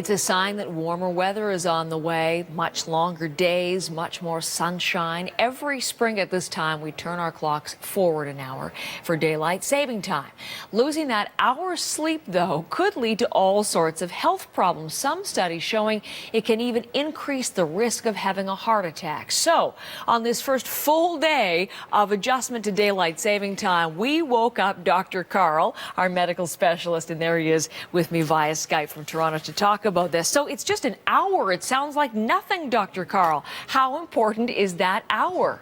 It's a sign that warmer weather is on the way, much longer days, much more sunshine. Every spring at this time, we turn our clocks forward an hour for daylight saving time. Losing that hour's sleep, though, could lead to all sorts of health problems. Some studies showing it can even increase the risk of having a heart attack. So, on this first full day of adjustment to daylight saving time, we woke up Dr. Karl, our medical specialist, and there he is with me via Skype from Toronto to talk about this. So it's just an hour. It sounds like nothing, Dr. Karl. How important is that hour?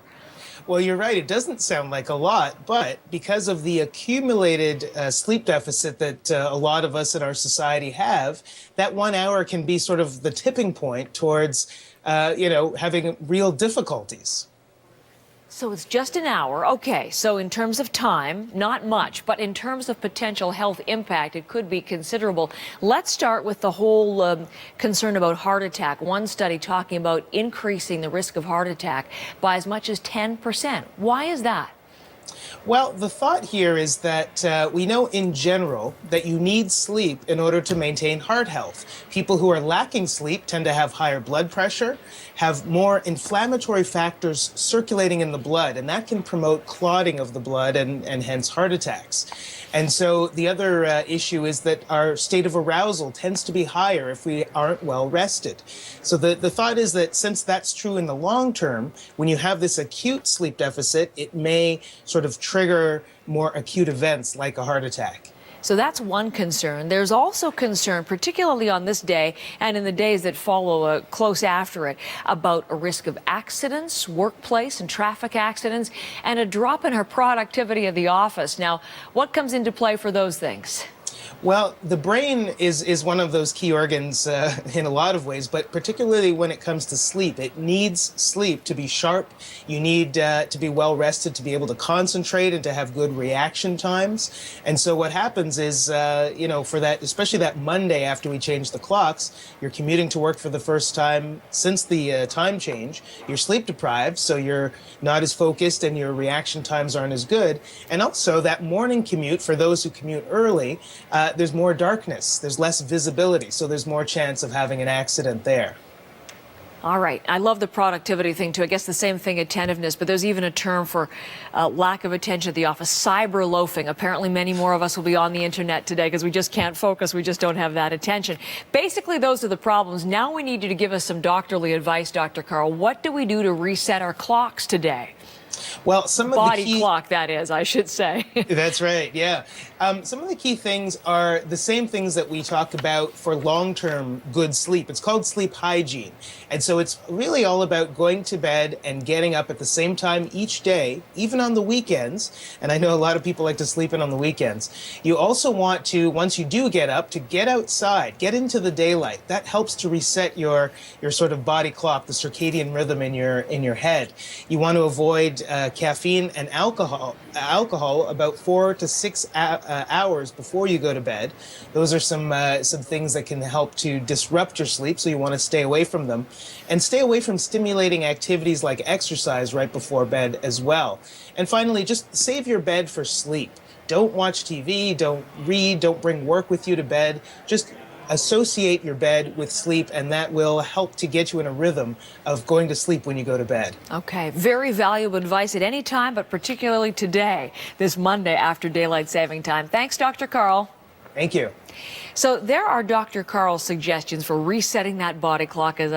Well, you're right. It doesn't sound like a lot, but because of the accumulated sleep deficit that a lot of us in our society have, that 1 hour can be sort of the tipping point towards, having real difficulties. So it's just an hour. Okay, so in terms of time, not much, but in terms of potential health impact, it could be considerable. Let's start with the whole concern about heart attack. One study talking about increasing the risk of heart attack by as much as 10%. Why is that? Well, the thought here is that we know in general that you need sleep in order to maintain heart health. People who are lacking sleep tend to have higher blood pressure, have more inflammatory factors circulating in the blood, and that can promote clotting of the blood and hence heart attacks. And so the other issue is that our state of arousal tends to be higher if we aren't well rested. So the thought is that since that's true in the long term, when you have this acute sleep deficit, it may sort of trigger more acute events like a heart attack. So that's one concern. There's also concern, particularly on this day and in the days that follow close after it, about a risk of accidents, workplace and traffic accidents, and a drop in her productivity at the office. Now, what comes into play for those things? Well, the brain is one of those key organs in a lot of ways, but particularly when it comes to sleep. It needs sleep to be sharp. You need to be well rested to be able to concentrate and to have good reaction times. And so what happens is, for that, especially that Monday after we change the clocks, you're commuting to work for the first time since the time change. You're sleep deprived, so you're not as focused and your reaction times aren't as good. And also that morning commute, for those who commute early, there's more darkness, there's less visibility, so there's more chance of having an accident there. All right. I love the productivity thing, too. I guess the same thing, attentiveness, but there's even a term for lack of attention at the office, cyber loafing. Apparently, many more of us will be on the internet today because we just can't focus. We just don't have that attention. Basically, those are the problems. Now we need you to give us some doctorly advice, Dr. Karl. What do we do to reset our clocks today? Well, some of body the key... clock, that is, I should say. That's right, yeah. Some of the key things are the same things that we talk about for long-term good sleep. It's called sleep hygiene. And so it's really all about going to bed and getting up at the same time each day, even on the weekends. And I know a lot of people like to sleep in on the weekends. You also want to, once you do get up, to get outside, get into the daylight. That helps to reset your sort of body clock, the circadian rhythm in your head. You want to avoid caffeine and alcohol about 4 to 6 hours before you go to bed. Those are some things that can help to disrupt your sleep, so you want to stay away from them. And stay away from stimulating activities like exercise right before bed as well. And finally, just save your bed for sleep. Don't watch TV, don't read, don't bring work with you to bed. Just associate your bed with sleep, and that will help to get you in a rhythm of going to sleep when you go to bed. Okay, very valuable advice at any time, but particularly today, this Monday after daylight saving time. Thanks, Dr. Karl. Thank you. So there are Dr. Karl's suggestions for resetting that body clock, as